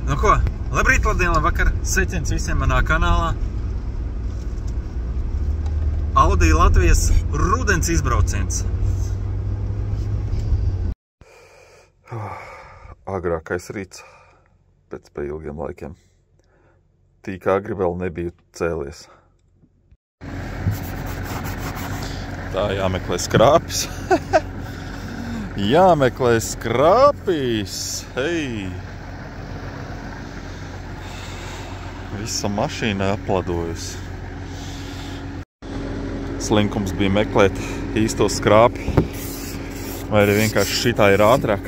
Nu ko, labrīt, labdien, labvakar, sveiciens visiem manā kanālā. Audi Latvijas rudens izbrauciens. Agrākais rīts pēc ilgiem laikiem. Tik agri vēl nebiju cēlies. Tā jāmeklē skrāpis. Jāmeklē skrāpis. Hei! Visa mašīna apladojusi. Slinkums bija meklēt īsto skrāpi. Vai arī vienkārši šitā ir ātrāk.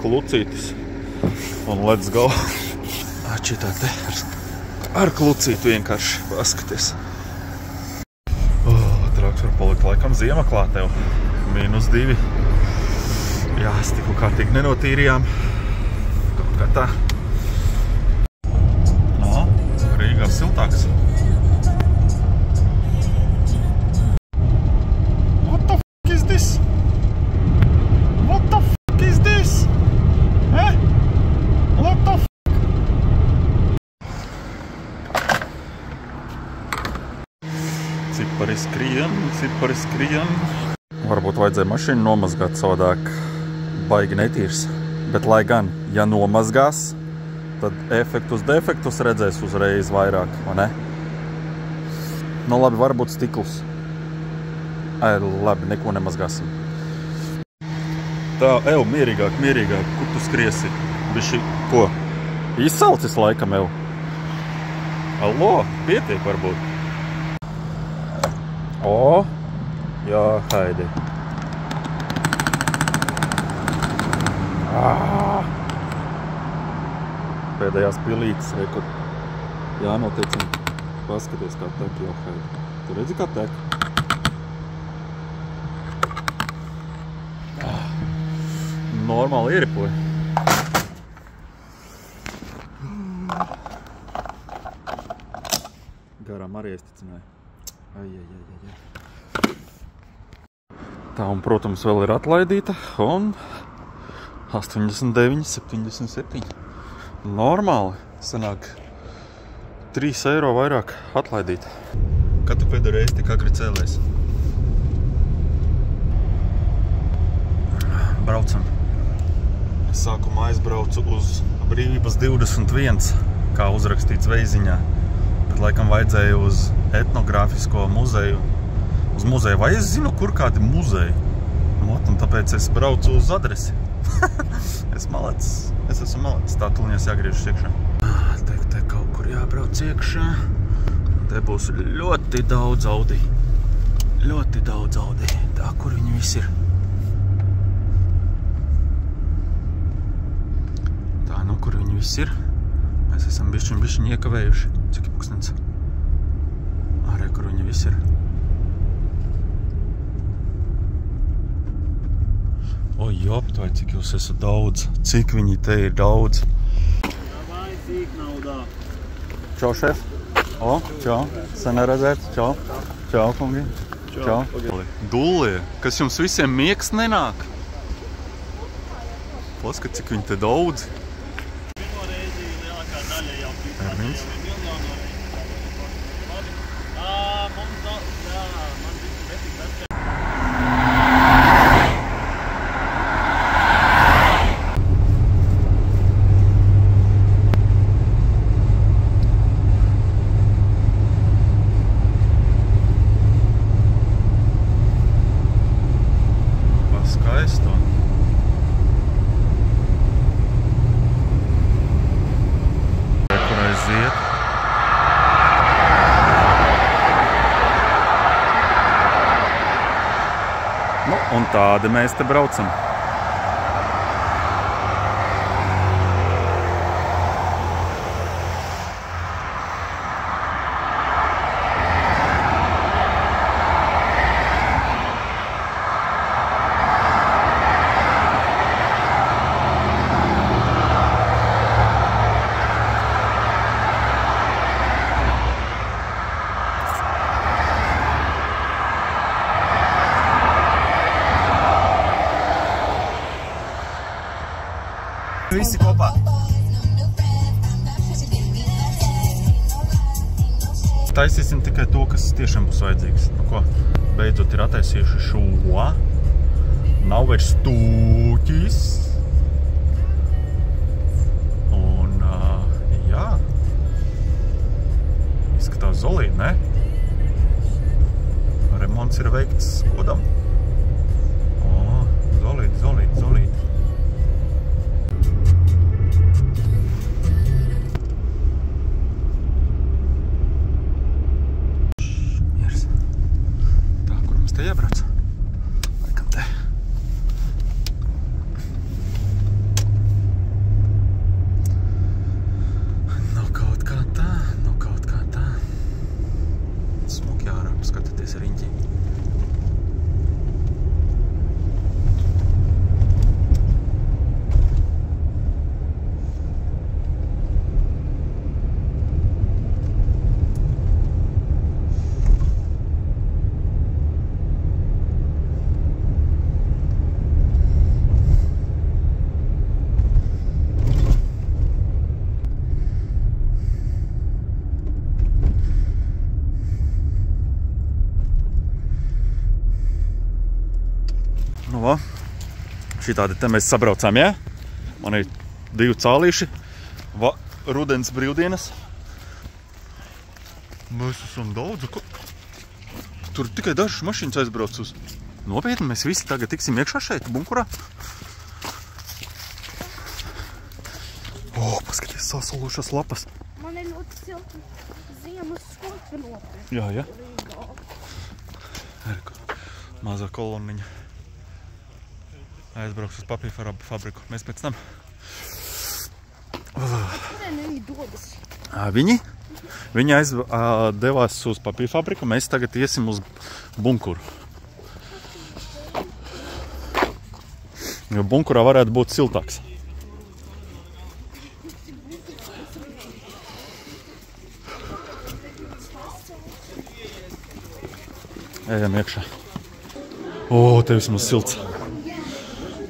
Klucītis. Un let's go. Šitā te ar klucītu vienkārši paskaties. Trāks var palikt laikam ziemaklā tev. -2. Jā, stiklu kārtīgi nenotīrījām. Kaut kā tā. Rīgā siltāks. What the fuck is this? What the fuck is this? Eh? What the fuck? Cipari skrien. Varbūt vajadzēja mašīnu nomazgāt savādāk. Baigi netīrs. Bet lai gan, ja nomazgās, tad efektus defektus redzēs uzreiz vairāk, vai ne? Nu labi, varbūt stiklus. Labi, neko nemazgāsim. Tā, mierīgāk, kur tu skriesi? Bišķi, ko? Izsalcis laikam, Allo, pietiek varbūt. O, jā, haidi. Pēdējās pilītes, kur jānotiecina. Paskaties, kā tek jau haidi. Tu redzi, kā tek? Normāli ieripoja. Garām arī iesticināja. Tā, un, protams, vēl ir atlaidīta, un 89, 77. Normāli sanāk 3 eiro vairāk atlaidīt. Kad tu pēdējo reizi tik agri cēlies? Braucam. Es sākumā aizbraucu uz Brīvības 21, kā uzrakstīts veiziņā. Bet laikam vajadzēja uz etnogrāfisko muzeju. Uz muzeju. Vai es zinu, kur kādi muzeji? Un tāpēc es braucu uz adresi. Es esmu malacis. Tā tuliņās jāgriežas iekšā. Te kaut kur jābrauc iekšā. Te būs ļoti daudz Audi. Ļoti daudz Audi. Tā, kur viņi visi ir. Tā, nu, kur viņi visi ir. Mēs esam bišķiņ iekavējuši. Cik pulkstens? Ārē, kur viņi visi ir. O, jopt, vai cik jūs esat daudz. Cik viņi te ir daudz. Čau, šef. O, čau. Sen neredzēt. Čau. Čau, kungi. Čau. Dullie, kas jums visiem miegs nenāk? Paskat, cik viņi te daudz. Ervins. Un tādi mēs te braucam. Visi kopā. taisīsim tikai to, kas tiešām būs vajadzīgs. Nu ko, beidzot ir attaisījuši šo. Nav vairs stūķis. Un, jā. Izskatās zolīti, ne? Remonts ir veikts godam. O, zolīti, zolīti, zolīti. Te jābrauc. Laikam te. Nu kaut kā tā, nu kaut kā tā. Smuki ārā, paskatieties riņķī. Nu, va. Šitādi te mēs sabraucām, jā? Man ir 2 cālīši. Va, rudens brīvdienas. Mēs esam daudz. Tur tikai dažas mašīnas aizbrauc uz. Nopietni, mēs visi tagad tiksim iekšā šeit, bunkurā. O, paskaties, sasolušas lapas. Man ir ļoti silti ziemas skopi nopirkt. Jā, jā. Mazā koloniņa. Aizbrauks uz papīra fabriku. Mēs pēc tam. Kurien viņi dodas? Viņi devās uz papīra fabriku. Mēs tagad iesim uz bunkuru. Jo bunkurā varētu būt siltāks. Ejam iekšā. O, te vismaz silts.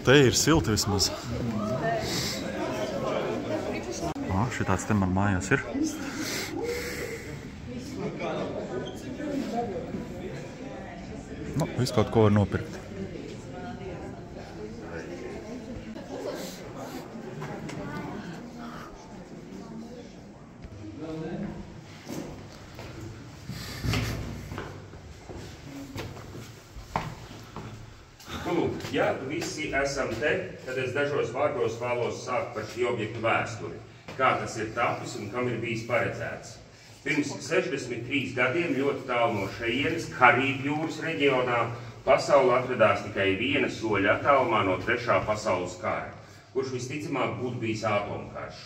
Te ir silti vismaz. Šitāds te man mājās ir. Nu, visu kaut ko var nopirkt. Ja visi esam te, tad es dažos vārdos vēlos sākt par šī objektu vēsturi, kā tas ir tapis un kam ir bijis paredzēts. Pirms 63 gadiem ļoti tālu no šejienes, Karību jūras reģionā, pasaule atradās tikai viena soļa attālumā no 3. pasaules kara, kurš visticamāk būtu bijis atomkarš.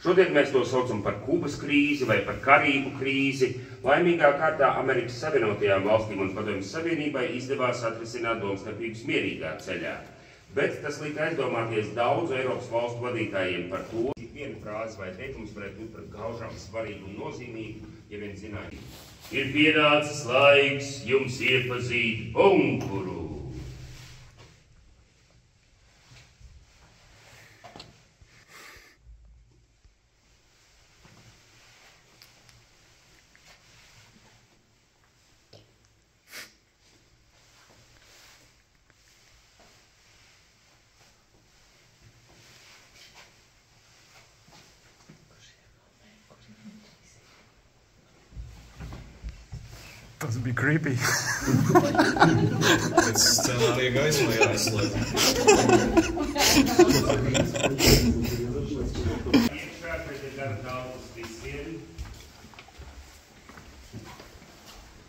Šodien mēs to saucam par Kubas krīzi vai par Karību krīzi. Laimīgā kārtā Amerikas Savienotajām valstīm un Padomju Savienībai izdevās atrisināt domstarpības mierīgā ceļā. Bet tas lika aizdomāties daudzu Eiropas valstu vadītājiem par to, cik viena frāze vai teikums varētu būt par gaužām svarīgu un nozīmīgu, ja vien zināja. Ir pienācis laiks jums iepazīt bunkuru. Tas bija creepy. Pēc scenārija gaismā jāizslēdz. Iekšā, bet ir gara daudz visiem.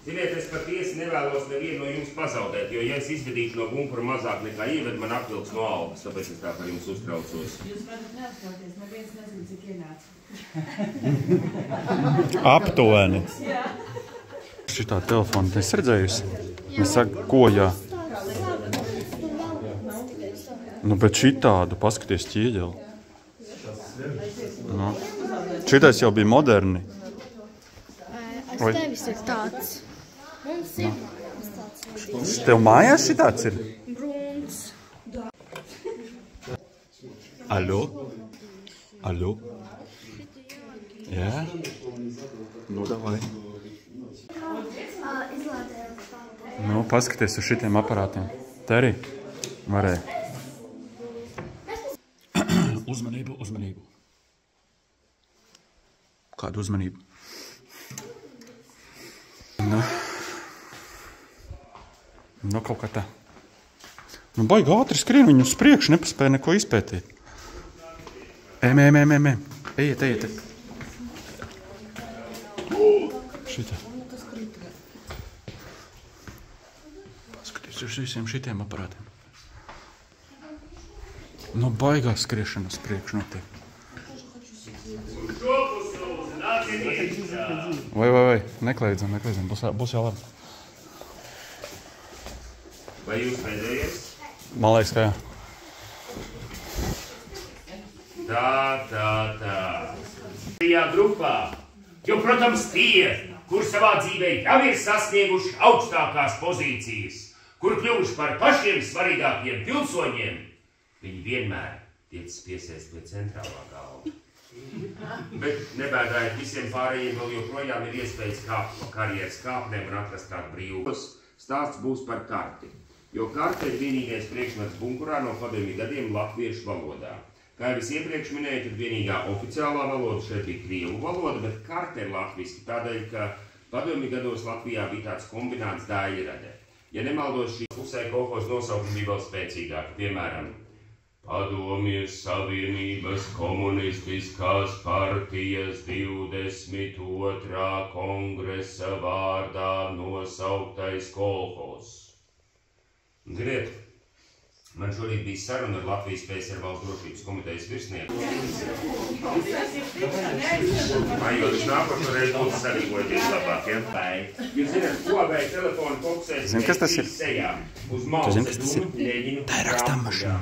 Ziniet, es patiesi nevēlos nevienu no jums pazaudēt, jo ja es izvedīšu no bunkura mazāk nekā ieved, man apvilks no algas, tāpēc es tā par jums uztraucos. Jūs varat neatklāties, neviens nezinu, cik ienāca. Aptuveni. Šitā telefona es redzējusi. Es saku, ko jā? Nu, bet šitādu, paskaties ķieģeli. Nu. Šitais jau bija moderni. Tevis ir tāds. Mums ir tāds. Tev mājās šitāds ir? Bruns. Aļo? Aļo? Jā? Nu, davai. Izlādējām spēlēt. Nu, paskaties uz šitiem aparātiem. Te arī varēja. Uzmanību, uzmanību. Kādu uzmanību? Nu, kaut kā tā. Nu, baigi ātri skrien, viņu uz priekšu nepaspēja neko izpētīt. Ejam. Ejiet. Šitā. Skaties uz visiem šitiem aparātiem. Nu, baigā skriešana uz priekšu notiek. Vai, nekleidzam, būs jau labi. Vai jūs pēdējais? Man liekas, ka jā. Tā. Šajā grupā, jo, protams, tie, kur savā dzīvē jau ir sasnieguši augstākās pozīcijas, kur kļuvuši par pašiem svarīgākiem pilsoņiem, viņi vienmēr tiec spiesies pie centrālā galva. Bet nebēdājiet, visiem pārējiem vēl joprojām ir iespējas kāpt pa karjeras kāpnēm un atrast kādu brīvu. Stāsts būs par karti, jo karte ir vienīgais priekšmets bunkurā no padomju gadiem latviešu valodā. Kā jau es iepriekš minēju, tad vienīgā oficiālā valoda šeit bija krievu valoda, bet karte ir latviski, tādēļ, ka padomju gados Latvijā bija tāds kombināts daļrade. Ja nemaldos, šī pusē kolhos nosaukumi bija vēl spēcīgāki, piemēram, Padomjas Savienības komunistiskās partijas 22. kongresa vārdā nosauktais kolhos. Ziniet, man šorīt bija saruna ar Latvijas PSR valsts drošības komitejas virsnieku. Jūs nākošo reizi būtu sarīkoties labāk, ja? Jūs zināt, Huawei telefonu fokusēs sejā uz Mauses dūmu mēģinu. Tā ir rakstāmašana.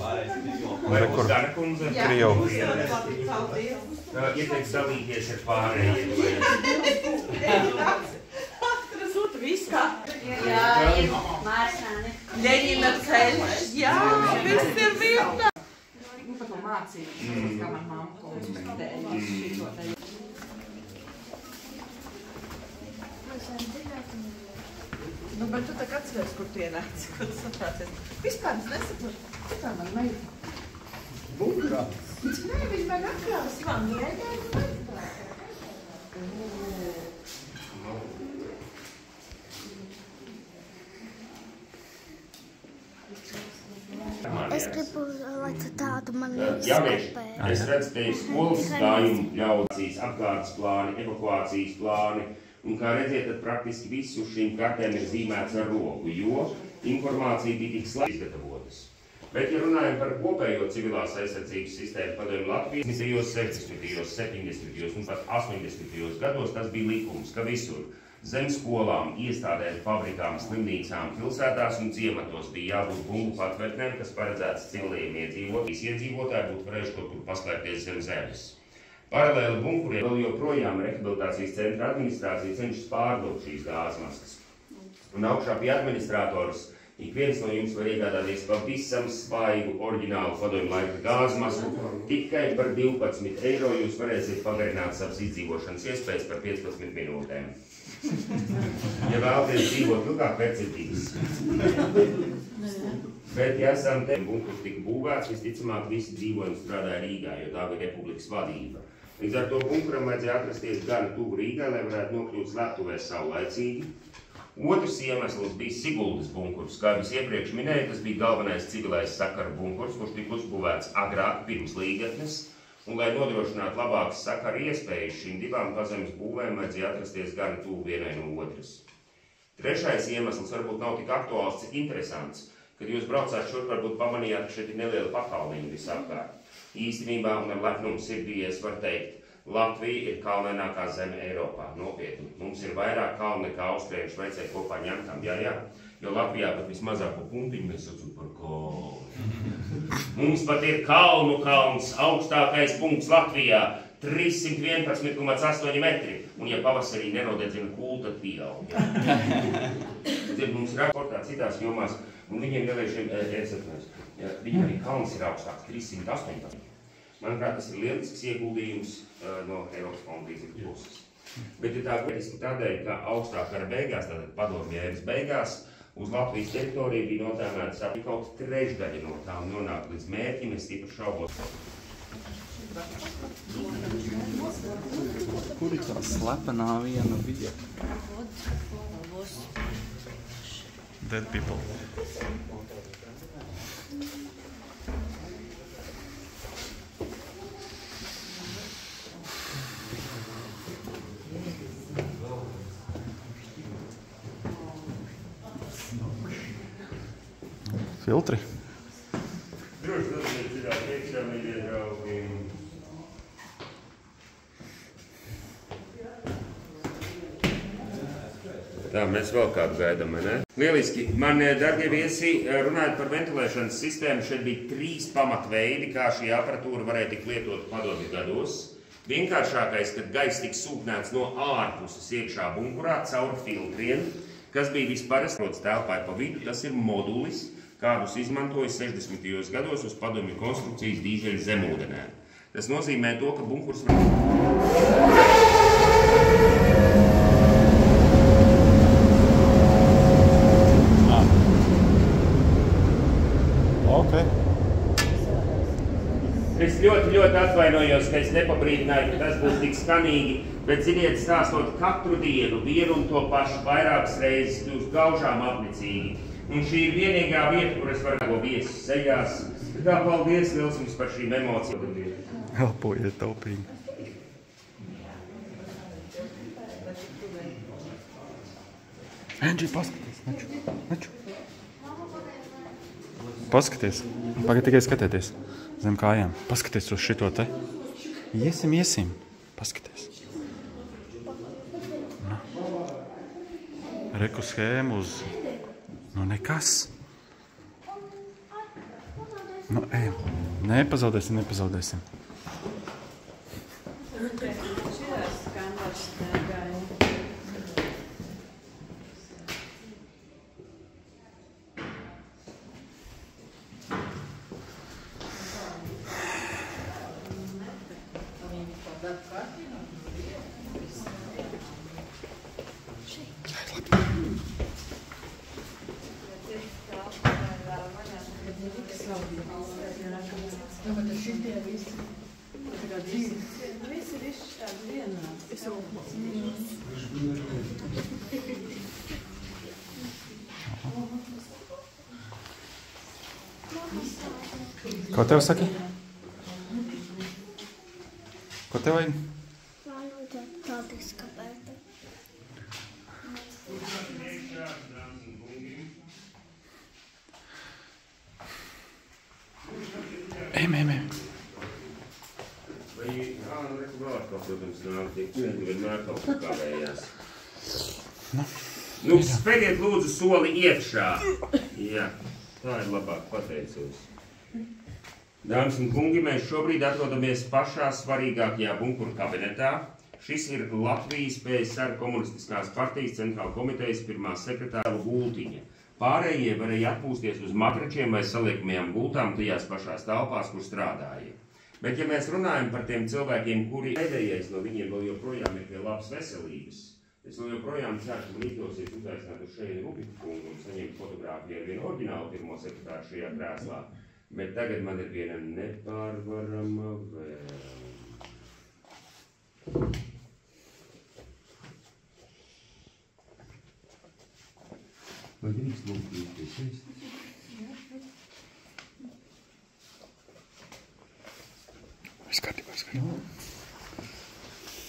Vai būs Dana kundze? Krievu. Ieteiks dalīties ar pārējiem. Ļeņina ceļš, jā, viss ir vietā. Nu, par to mācību, kā man mamma konspektēja šito te. Nu, bet tu tak atceries, kur tu ienāc, kur tu saprāties. Vispār es nesaprotu, kā man meita. Bunkurā? Nē, viņi man atklāva savām ieģēm. Es gribu, lai tu tādu man Jaunieši, es redzu te skolas gājumu, ļaudīs, apgādes plāni, evakuācijas plāni, un kā redziet, tad praktiski visu šīm kartēm ir zīmēts ar roku, jo informācija bija tik slēgta izgatavotas. Bet, ja runājam par kopējo civilās aizsardzības sistēmu padomju Latvijas, 60., 70. un pat 80. gados tas bija likums, ka visur zem skolām, iestādēm, fabrikām, slimnīcām, pilsētās un ciematos bija jābūt bumbu patvērtnēm, kas paredzēts civiliem iedzīvotāji būtu varējuši kaut kur paslēpties zem zemes. Paralēli bunkuriem vēl joprojām rehabilitācijas centra administrācija cenšas pārdot šīs gāzmaskas. Un augšā pie administratoras ik viens no jums var iegādāties pavisam svaigu oriģinālu padomju laika gāzmasku. Tikai par 12 eiro jūs varēsiet pagarināt savas izdzīvošanas iespējas par 15 minūtēm. Ja vēlaties dzīvot ilgāk, pēc ir 2. Bet, ja esam te, bunkurs tika būvēts, visticamāk visi dzīvoja un strādāja Rīgā, jo tā bija republikas vadība. Līdz ar to bunkuram vajadzēja atrasties gan tuvu Rīgai, lai varētu nokļūt slēptuvē saulaicīgi. Otrs iemesls bija Siguldas bunkurs. Kā es iepriekš minēju, tas bija galvenais civilais sakaru bunkurs, kurš tika uzbūvēts agrāk pirms līgatnes. Un, lai nodrošinātu labākas sakaru iespējas, šīm divām pazemes būvēm vajadzēja atrasties gan tuvu vienai no otras. Trešais iemesls varbūt nav tik aktuāls, cik interesants. Kad jūs braucāt šur, varbūt pamanījāt, ka šeit ir neliela pakalniņa visapkārt. Īstenībā un ar lepnumu sirdī es varu teikt, Latvija ir kalnainākā zeme Eiropā. Nopietni. Mums ir vairāk kalnu nekā Austrija un Šveicē kopā ņemtam. Jā. Jo Latvijā pat vismazāko punktiņu mēs saucam par kalnu. Mums pat ir kalnu kalns, augstākais punkts Latvijā, 311,8 metri. Un ja pavasarī nerodedzina kūlu, tad pieaug. Mums ir sportā citās jomās, un viņiem neviešiem viņiem arī kalns ir augstāks, 318. Manuprāt, tas ir lielisks ieguldījums no Eiropas fonda līdzekļu puses. Bet ir tā gaiski tādēļ, ka augstā kara beigās, tātad padomju ēras beigās, uz Latvijas teritoriju bija notēmētas ap kaut trešdaļa no tām nonāk līdz mērķim, es stipri šaubos. Kur ir tā slepenā viena vieta? Dead people. Filtri. Droši dodiet cilvēku iekšā, mīļie draugi. Tā, mēs vēl kādu gaidām, ne? Lieliski. Man, darbie viesi, runājot par ventilēšanas sistēmu, šeit bija 3 pamatveidi, kā šī aparatūra varēja tik lietot padomju gados. Vienkāršākais, kad gaiss tika sūknēts no ārpuses iekšā bunkurā caur filtriem, kas bija visparastrots telpai pa vidu, tas ir modulis, kādus izmantoja 60. gados uz padomju konstrukcijas dīzeļu zemūdenē. Tas nozīmē to, ka bunkurs var... Okay. Es ļoti atvainojos, ka es nepabrīdināju, ka tas būs tik skanīgi, bet, ziniet, stāstot katru dienu vienu un to pašu vairākas reizes, kļūst gaužām apnicīgi. Un šī ir vienīgā vieta, kur es varu viesu seļās. Tā paldies liels jums par šīm emocijām. Elpojiet taupīgi. Endži, paskaties, neču. Paskaties. Pagad tikai skatieties zem kājām. Paskaties uz šito te. Iesim. Paskaties. Reku schēmu uz... Nu, nekas. Nu, ejam. Nepazaudēsim. Ko tev saki? Ko tev vajag? Tāda izkapēta. Ejam. Vai, reku vēl atkal, protams, nāk, tie kungi vienmēr kaut kā kavējās. Nu, spēdiet lūdzu soli iekšā. Jā, tā ir labāk, pateicos. Dāmas un kungi, mēs šobrīd atrodamies pašā svarīgākajā bunkuru kabinetā. Šis ir Latvijas PSR komunistiskās partijas centrāla komitejas pirmā sekretāra Gultiņa. Pārējie varēja atpūsties uz matračiem vai saliekamajām gultām tajās pašās telpās, kur strādāja. Bet, ja mēs runājam par tiem cilvēkiem, kuri pēdējais no viņiem vēl joprojām ir pie labas veselības, es vēl joprojām ceru, ka līdosies uzaicināt uz šeit Rubiku kungu un saņemt fotogrāfiju ar vienu oriģinālu pirmo sekretāru šajā krēslā. Bet tagad man ir viena nepārvarama vēlme. Vai drīkst lūgt līdzīties? Skatībā.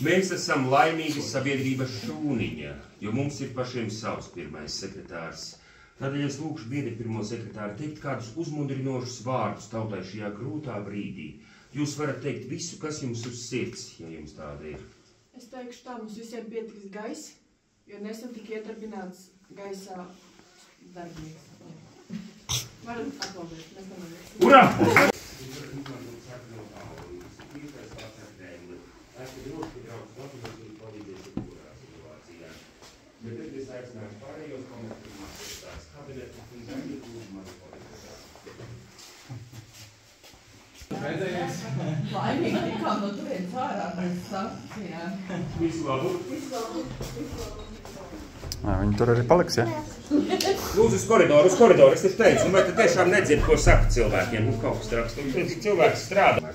Mēs esam laimīgi sabiedrības šūniņa, jo mums ir pašiem savs pirmais sekretārs. Tādēļ es lūkšu biedri pirmo sekretāru teikt kādus uzmundrinošus vārdus tautai šajā grūtā brīdī. Jūs varat teikt visu, kas jums uz sirds, ja jums tāda ir. Es teikšu tā, mums visiem pietiks gaiss, jo nesen tika iedarbināts gaisā darbinieks. Varam aplaudēt, mēs nemanīsim. Urā! Bet tad es aicināšu pārējos komentāros sekretārs kabinetu un tagad lūdzu mani palīdzēt. Pēdējais. Laimīgi tikām no turienes ārā bez sakcijām. Visu labu. Viņi tur arī paliks, ja? Lūdzu, uz koridoru, es taču teicu, vai tu tiešām nedzirdi, ko saka cilvēkiem? Nu, kaut kas raksta, cilvēks strādā.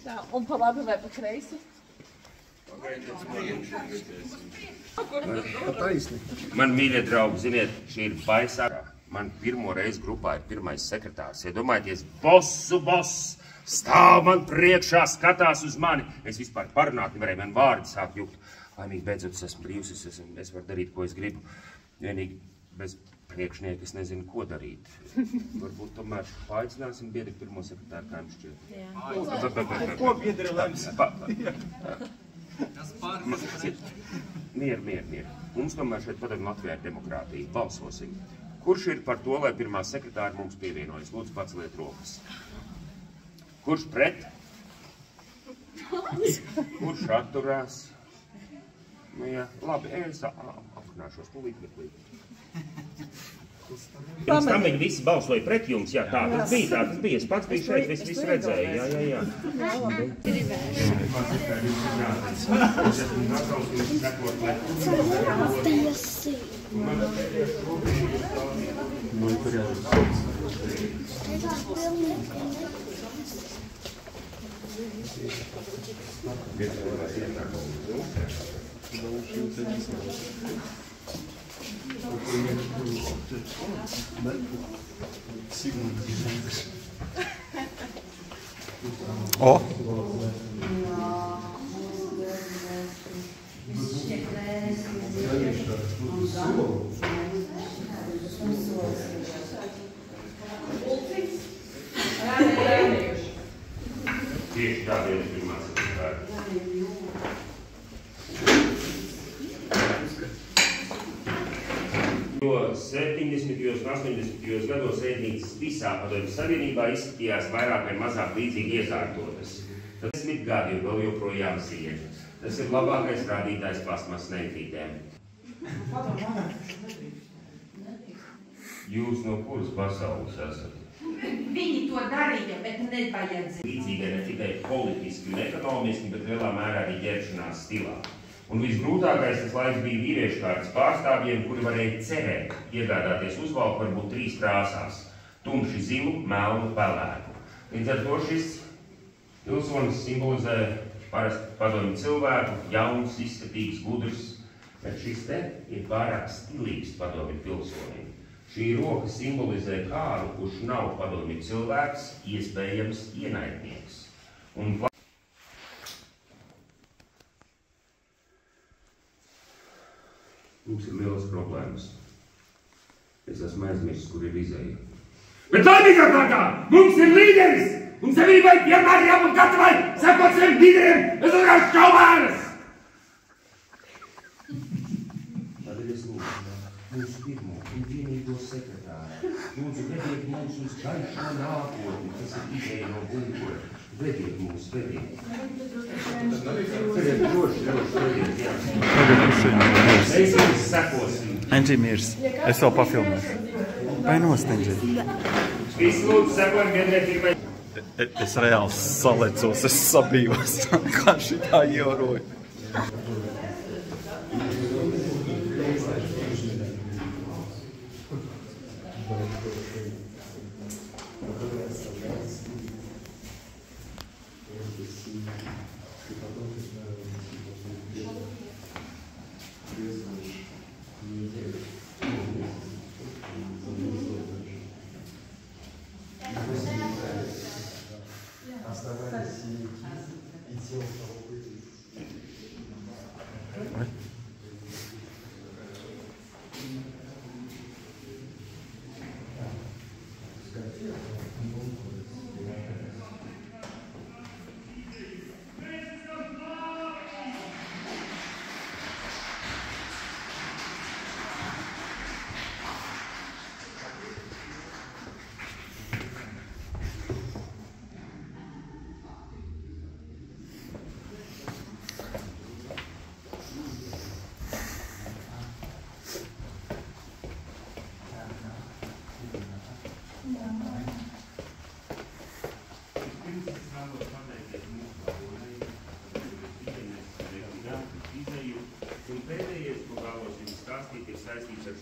Tā, un pa labi vai pa kreisi? Man, mīļie draugi, ziniet, šī ir baisā. Man pirmo reizi grupā ir pirmais sekretārs. Iedomājieties, boss, stāv man priekšā, skatās uz mani. Es vispār parunāt nevarēju, man vārdi sāk jukt. Laimīgi, beidzot, es esmu brīvs, es varu darīt, ko es gribu. Vienīgi bez priekšnieka es nezinu, ko darīt. Varbūt tomēr paaicināsim biedri pirmo sekretāru, kā jums šķiet. Jā. Ko biedri lems? Mieru. Mums tomēr šeit padomju Latvijā ir demokrātija. Balsosim. Kurš ir par to, lai pirmā sekretāra mums pievienojas? Lūdzu, paceliet rokas. Kurš pret? Kurš atturās? Nu, jā, labi, es aprunāšos tūlīt. Pirms tam viņi visi balsoja pret jums, jā, tā tas bija. Es pats biju šeit, visu redzēju, jā. O! Tieši tādēļ ir pirmā sekretāra. Jo 70. un 80. gados ēdnīcas visā Padomju Savienībā izskatījās vairāk vai mazāk līdzīgi iekārtotas. 10 gadi ir vēl joprojām ziedi. Tas ir labākais rādītājs plastmasas neitrītēm. Jūs no kuras pasaules esat? Viņi to darīja, bet nevajadzēja. Līdzīgai ne tikai politiski un ekonomiski, bet lielā mērā arī ģērbšanās stilā. Un visgrūtākais tas laiks bija vīriešu kārtas pārstāvjiem, kuri varēja cerēt iegādāties uzvalku varbūt 3 krāsās – tumši zilu, melnu, pelēku. Līdz ar to šis pilsonis simbolizē parasti padomju cilvēku, jauns, izskatīgs, gudrs, bet šis te ir pārāk stilīgs padomju pilsonim. Šī roka simbolizē kādu, kurš nav padomju cilvēks, iespējams ienaidnieks. Mums ir lielas problēmas. Es esmu aizmirsis, kur ir izēja. Bet laimīgā kārtā mums ir līderis! Un savībai vienmēr jābūt gatavai sekot saviem līderiem! Es esmu kā šaubāras! Tādēļ es lūdzu mūsu pirmo un vienīgo sekretāru. Lūdzu, vediet mūs uz gaišo nākotni, kas ir izēja no bunkura. Vediet mūs, vediet. Vediet droši, vediet, jā. Mēs jums sekosim. Enģi mirs. Es vēl pafilmēšu. Vai nost, Enģi? Visi lūdzu sekojam biedriem pirmai. Es reāli salecos, es sabījos, kā šitā ievaroju.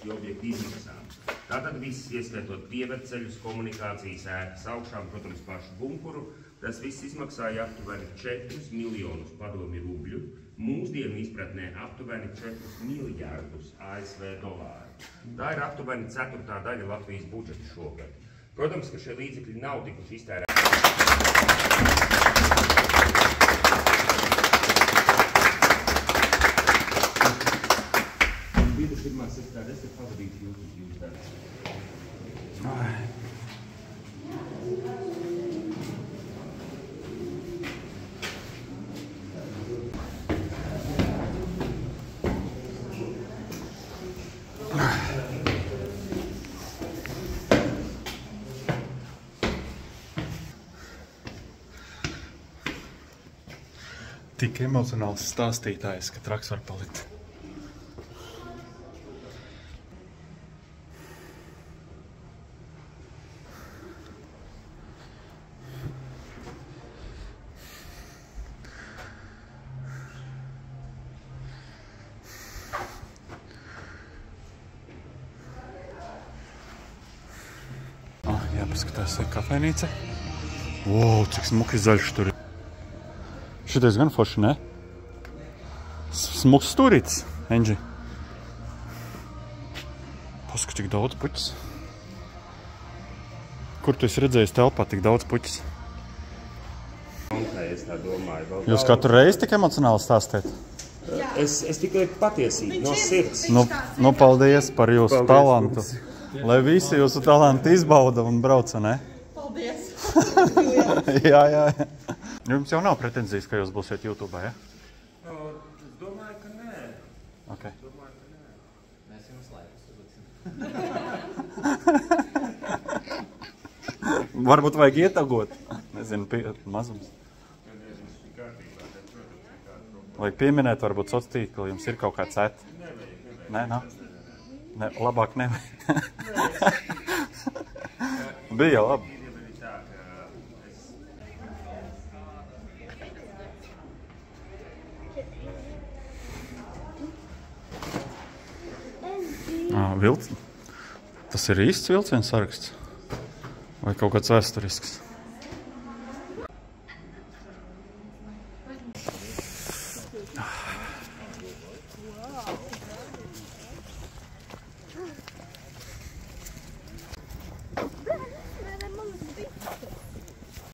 šī objekta izmaksām. Tātad viss, ieskaitot pievedceļus, komunikācijas ēkas augšām, protams, pašu bunkuru, tas viss izmaksāja aptuveni 4 miljonus padomju rubļu, mūsdienu izpratnē aptuveni 4 miljārdus ASV dolāru. Tā ir aptuveni 4. daļa Latvijas budžeta šogad. Protams, ka šie līdzekļi nav tikuši iztērēti. Es te pavadīšu jūs darbs. Tik emocionāls stāstītājs, ka traks var palikt. Jāpaskatās kafejnīca. Wow, cik smuki zaļš tur ir. Šitais gan forši, ne? Smuks stūrītis, Enģi. Paskat, cik daudz puķis. Kur tu esi redzējis telpā tik daudz puķis? Es tā domāju. Jūs katru reizi tik emocionāli stāstēt? Es tikai patiesīgi, no sirds. Nu, paldies par jūsu talantu. Lai visi jūsu talantu izbauda un brauca, ne? Paldies! Jā. Jums jau nav pretenzijas, ka jūs būsiet YouTube, ja? Es domāju, ka nē. Ok. Mēs jums laikus. Varbūt vajag ietagot. Nezinu, mazums. Vajag pieminēt, varbūt sociālā tīkla, jums ir kaut kāds et. Nē, nav? Ne, labāk nevajag. Bija labi. Tas ir īsts vilciens saraksts? Vai kaut kāds vēsturisks?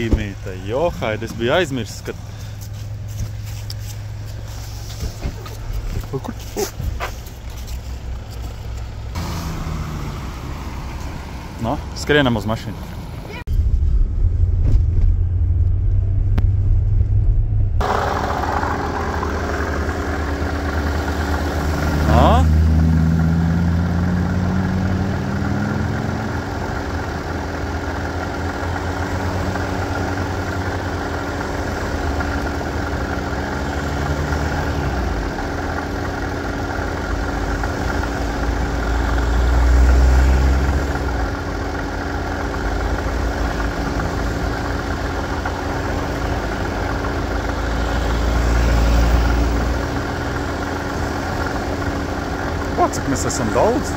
Īmīte, johaid, es biju aizmirsis, ka... Kur? No, skrienam uz mašīnu. Cik mēs esam daudz?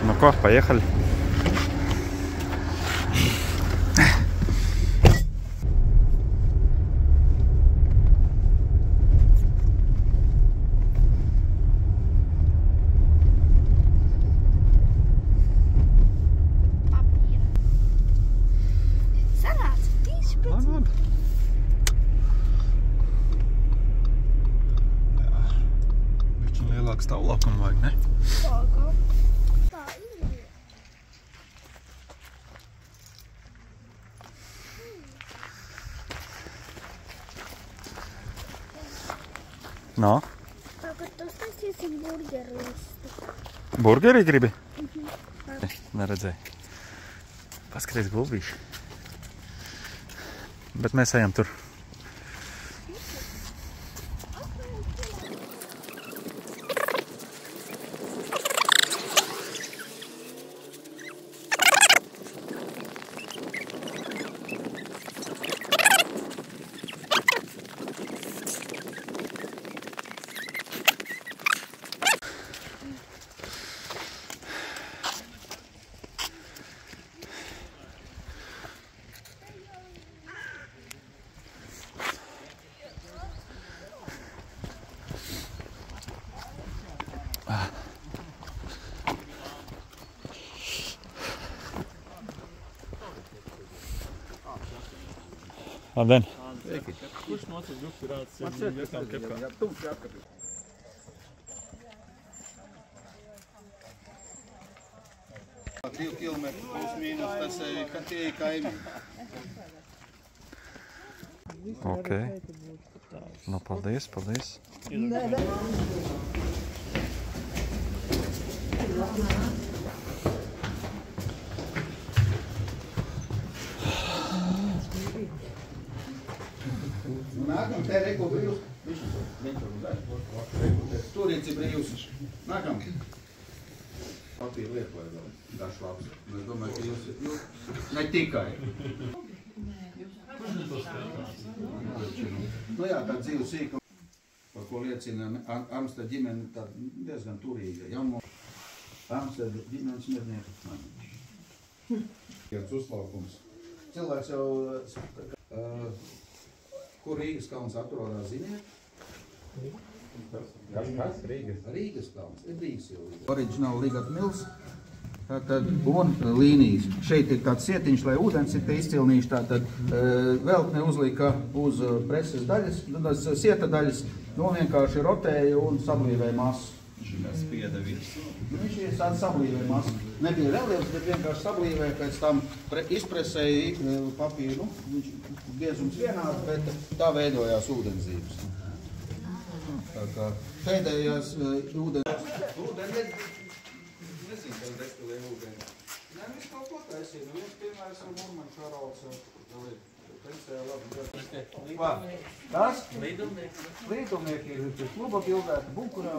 Ну ко, поехали. Stāvlākumu vajag, ne? Tā ir. No? Tagad uztaisīsim burgeru listu. Burgeri gribi? Neredzēju. Paskaties gulbīši. Bet mēs ejam tur. Labdien! Kurš nocīs grupirāts ir vietām kepkā? Jā, tu jāapkapī. Divi kilometri plus mīnus, tas ir tie kaimi. Ok. Nu, paldies, paldies. Nākam, te reko brīvs. Turīci brīvs. Nākam. Papīra liek, lai vēl dažs labs. Es domāju, ka jūs ne tikai. Nu jā, tā dzīvu sīka, par ko liecina Armsteda ģimene, tā diezgan turīga. Jauno Armsteda ģimenes mednieku. Kāds uzplaukums. Cilvēks jau, kur Rīgas kalns atrodas, ziniet? Kas? Rīgas? Rīgas kalns. Ir Rīgas jau. Oriģināli Ligat Mils. Tātad un līnijas. Šeit ir tāds sietiņš, lai ūdens ir te izcilnīši. Tātad veltne uzlika uz preses daļas, sieta daļas, nu vienkārši rotēja un sablīvēja masu. Viņš spieda visu. Viņš ir sablīvēja masu. Nebija reliefs, bet vienkārši sablīvēja, pēc tam izpresēja papīru. Nu, viņš biezums vienāds, bet tā veidojās ūdenzības. Tā kā pēdējās ūdens... Nezinu, kas destilē ūdeni. Nē, viss kaut ko taisīja. Nu, viens piemērs ar Murmaņu Šarauts vēl ir. Pensēja labi. Vā, tas? Līdumnieki. Līdumnieki ir kluba bildēta bunkurā.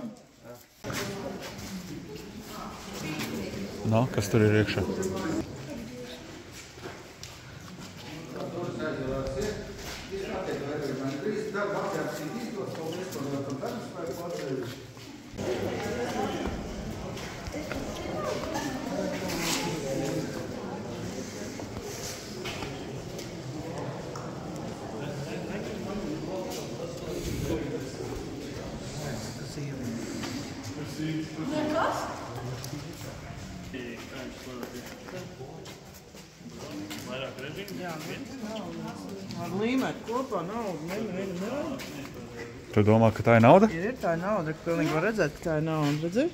Nu, kas tur ir iekšā? Ar līmēt kopā naudu nevar. Tu domā, ka tā ir nauda? Ir tā ir nauda, ka pilnīgi var redzēt, ka tā ir nauda. Redzi?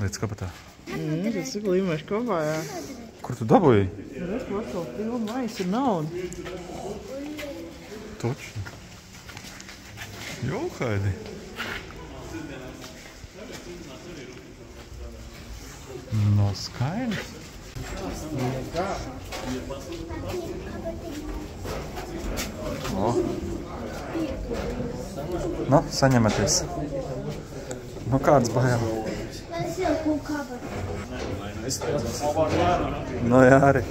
Līdz kapatā. Tas ir līmēši kopā, jā. Kur tu dabūji? Redz, ko pilnu maisu ir nauda. Toči. Jūhaidi. No skaidrs. O. Nu, saņematies. Nu, kāds bajām? Es jau kaut kāpatu. Nu, jā, arī.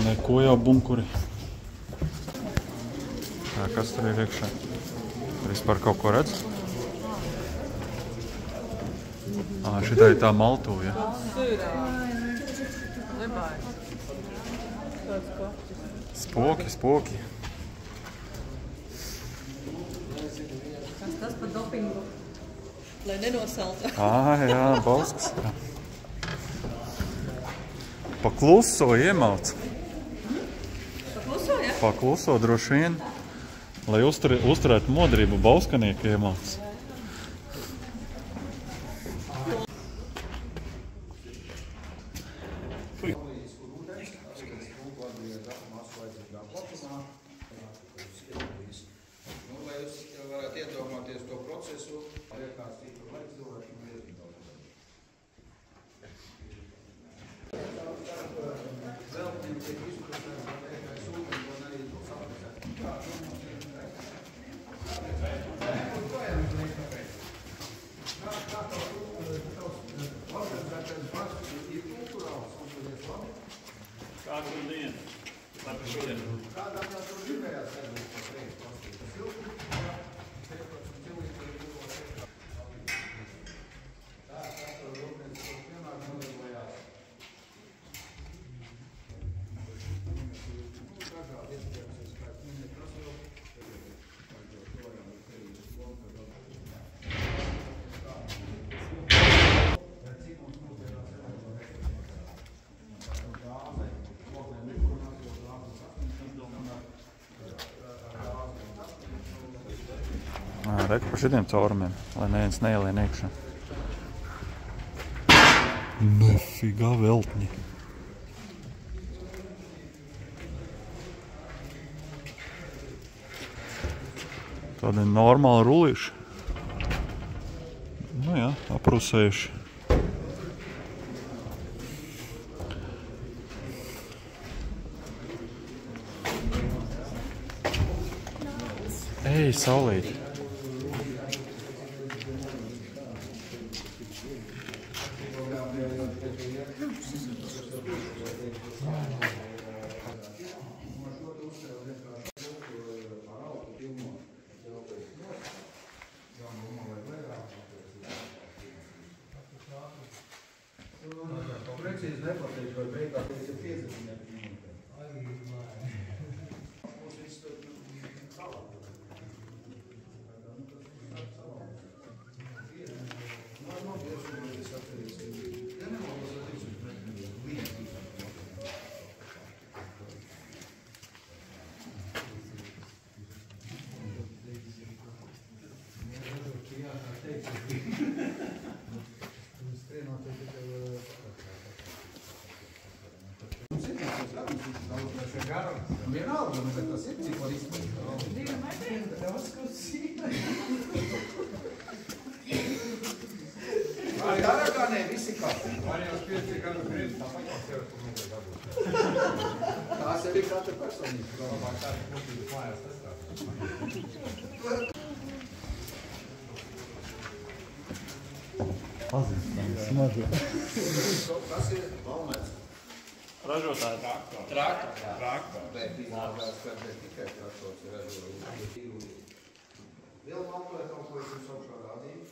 Neko jau bunkuri. Tā, kas tur ir iekšā? Vispār kaut ko redz? Šitā ir tā maltuva, ja? Spoki, spoki. Kas tas par dopingu? Lai nenosalta. Jā, balskas. Pa kluso iemauc. Pa kluso, ja? Pa kluso droši vien. Lai uzturētu modrību, balskanieki iemauc. Lai jūs varētu iedomāties to procesu, kāds tika laiks cilvēkiem iedzīvot. Veltniem tiek izpratās, ka sūdeni un arī Kādu dienu? Labi šodien. Kādām jau tur gribējās redzēt to priekšu pastību? Reku pa šitiem caurumiem, lai neviens neielien iekšā. Nefigā veltņi. Tādi normāli rulīši. Nu jā, aprusējuši. Ej, saulīti. Precīzi nepateikšu, vai beigās ir 50 minūtē. Vienalga, bet tas ir cik var izpildīt. Divi metri, daudz, kas Arī Aragānē visi kāpī. Arī jau 5 gadu krīt, tāpēc jau sev tur mūdē dabūt. Tās arī katra personība. Labāk tādi mūtības mājās testāt. Pazīstams, smažo. Tas ir valmēts. Ražotāji. Traktor. Bet izlādās, ka ne tikai traktors ir ražotājs. Vēl maltulē kaut ko es jums augšā rādīju.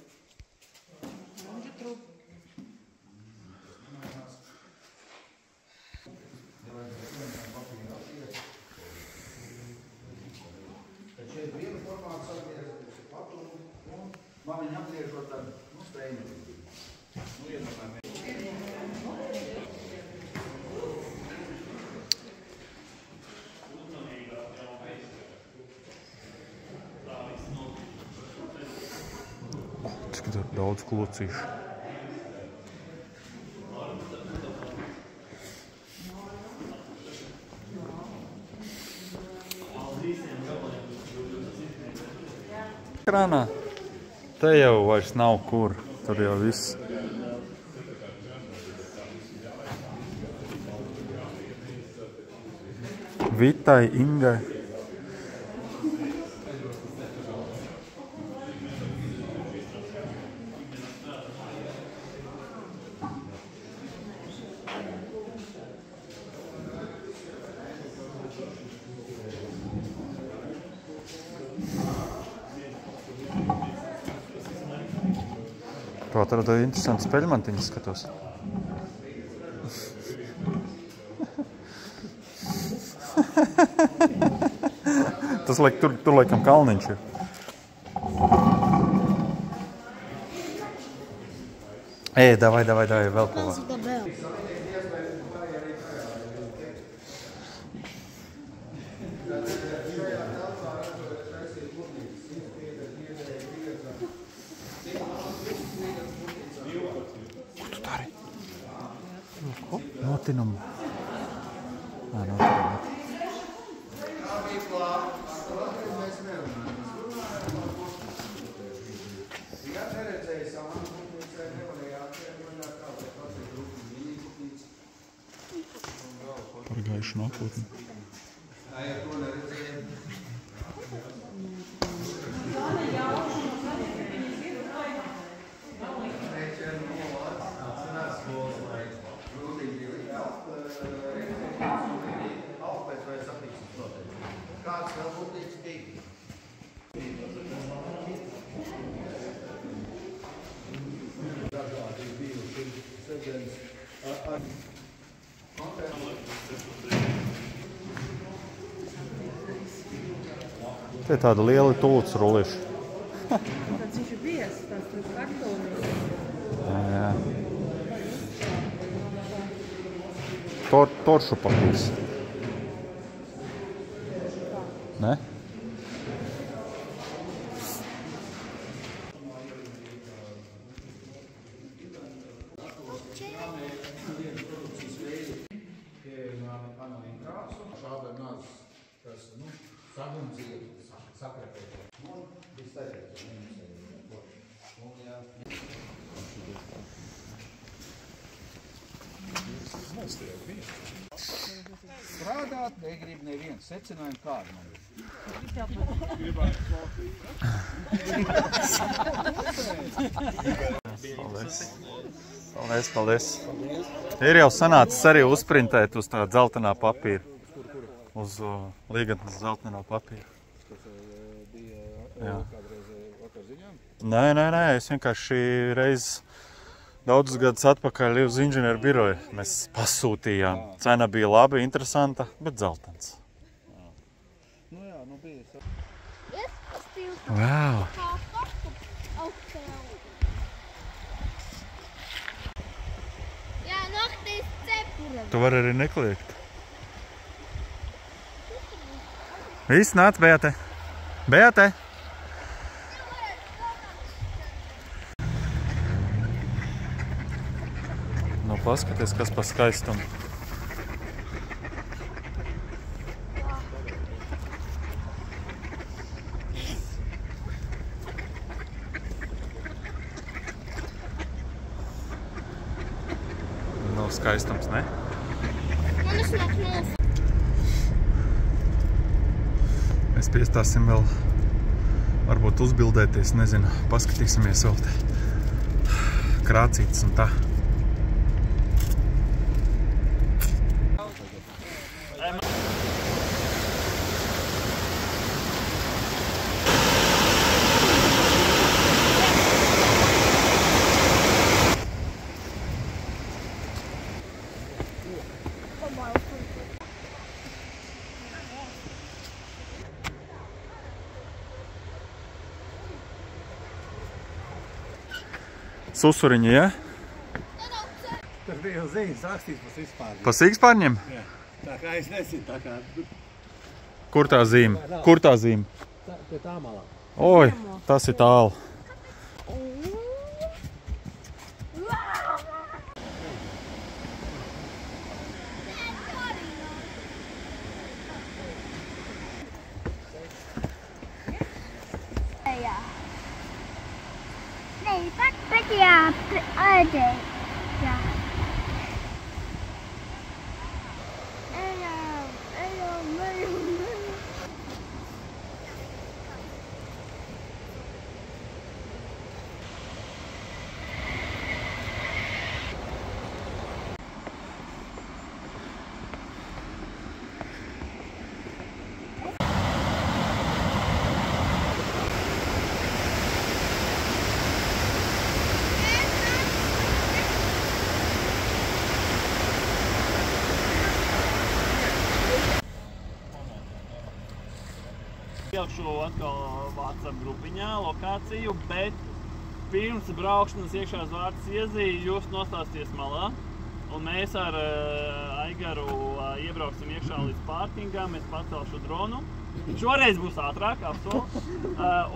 Monģa trupu. Tad šeit vienu formātu sagriezt platumu un man viņi apgriežot tādu, steini. Iedomājam. Cik tur daudz klocīšu. Ekrānā. Te jau vairs nav kur. Tur jau viss. Vitai, Ingai. Tu atradu interesantu speļmantiņu, skatos. Tas tur laikam kalniņš ir. Ej, davai, vēl ko var. Notinumu. Notinumu. Par gaišu nākotni. Kāds vēl būtu līdz pīkļi? Dažādi bijuši sēdienas ar Te tāda liela tūlts ruliši. Tāds viņš ir bies, tās traktorīs. Jā. Toršu papīrs. Ne? kas, sagumzīja, sakrapēja. Un viss teikt, un jā. Strādāt negrib neviens. Secinājumi kādi man ir. Paldies. Ir jau sanācis arī uzprintēt uz tā dzeltenā papīra. Uz līgatnes dzeltenā papīra. Jā. Nē, es vienkārši reiz daudzus gadus atpakaļ uz inženieru biroju mēs pasūtījām. Cena bija laba, interesanta, bet dzeltens. Wow! Tu vari arī nekliegt. Viss, nāc, Beate! Beate! Nu, paskaties, kas pa skaistumu. Nav skaistums, ne? Mēs piestāsim vēl, varbūt uzbildēties, nezinu, paskatīsimies vēl te krācītas un tā. Susuriņi, ja? Tas bija jau ziņas rakstīts pa Sigspārņiem. Pa Sigspārņiem? Jā. Tā kā es nezinu, tā kā... Kur tā zīme? Kur tā zīme? Pie tā malā. Oi, tas ir tālu. Ielkšu atkal WhatsApp grupiņā lokāciju, bet pirms braukšanas iekšā Zvārtas iezīja jūs nostāsties malā. Un mēs ar Aigaru iebrauksim iekšā līdz pārkingām, es pacelšu dronu. Šoreiz būs ātrāk, apsolu.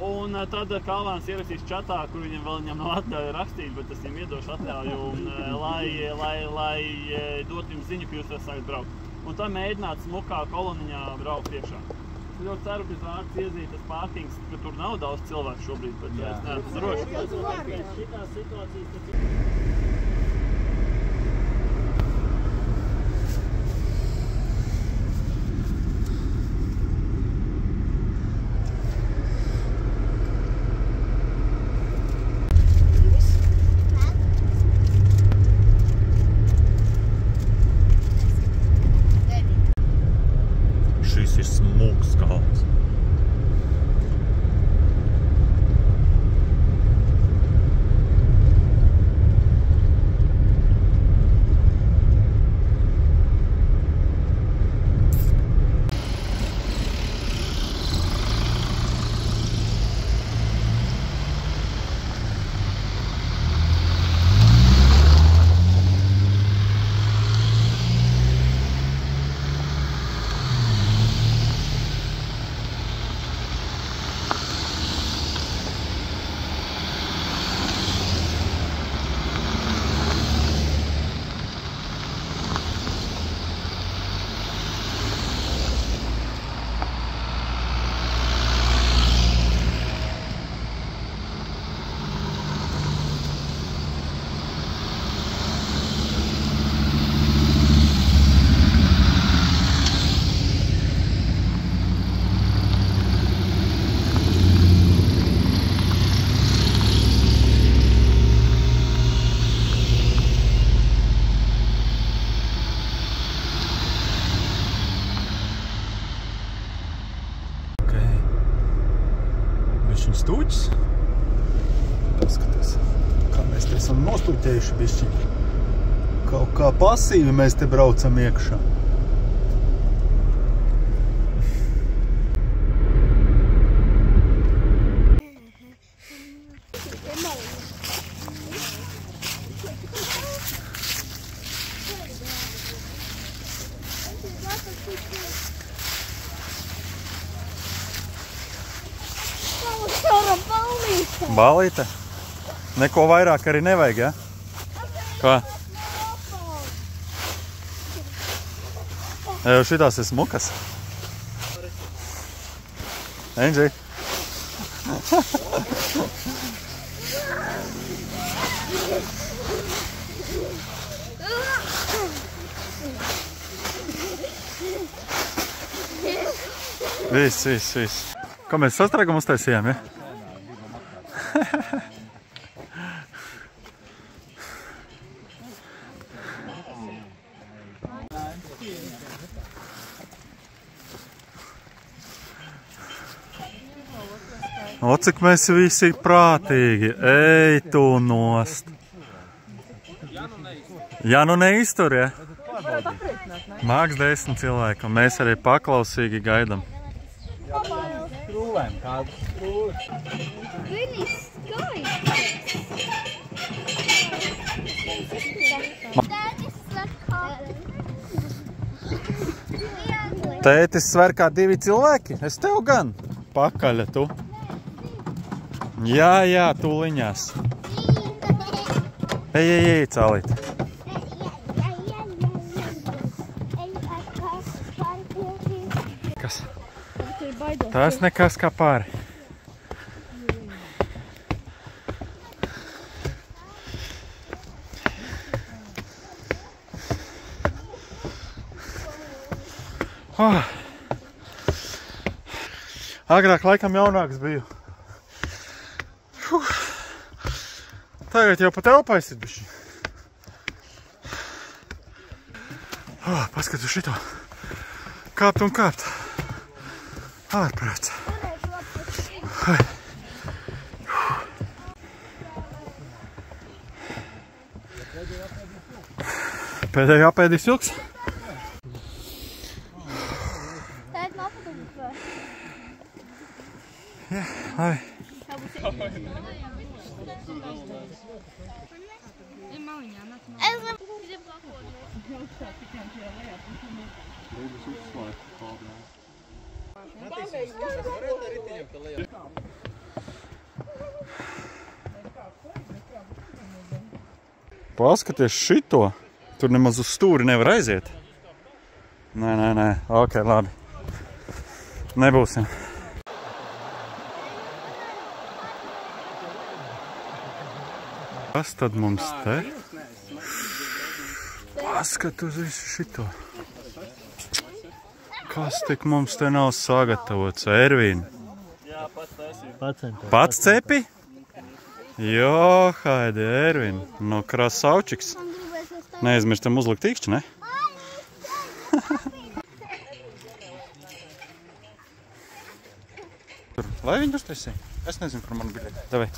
Un tad Kalvāns ierakstīs čatā, kur viņam nav atļauja rakstīt, bet es viņam iedošu atļauju, lai dot jums ziņu, ka jūs varat sākt braukt. Un tad mēģināt smukā koloniņā braukt iekšā. Es ļoti ceru, ka Zvārtas iezīja tas pārkings, ka tur nav daudz cilvēku šobrīd, bet es neesmu droši. Šitās situācijas Šis ir smūgs kalns. Paskaties, kā mēs te esam nostuķējuši bišķiņi. Kaut kā pasīvi mēs te braucam iekšā. Ballīte? Neko vairāk arī nevajag, ja? Kā? Jau šitās ir smukas. Angie. Viss. Ko mēs sastrēgumu uztaisījām, ja? O, cik mēs visi prātīgi. Ej, tu nost. Ja nu neiztur, ja? Māks 10 cilvēku, un mēs arī paklausīgi gaidam. Skrūvēm kādu skrūvi. Viņi skaisti. Tētis sver kā 2 cilvēki? Es tev gan. Pakaļa tu. Jā, tūliņās. Ej, cālīt. Kas? Tas nekas kā pāri. Agrāk laikam jaunāks biju. Tagad jau pat elpais ir bišķi. Paskatu šito. Kāpt un kāpt. Ārprāts. Pēdējo apēdīs ilgs? Jā, labi. Paskaties šito. Tur nemaz uz stūri nevar aiziet. Nē. Ok, labi. Nebūsim. Kas tad mums te? Paskat uz visu šito. Kas tik mums te nav sagatavots? Ervīn? Jā, pats taisīju. Pats cepi? Jo, haidi, Ervin. No krasaučiks. Neaizmirstam uzlikt tīkšķi, ne? Lai viņi uztaisīja? Es nezinu par manu biļeti. Davai.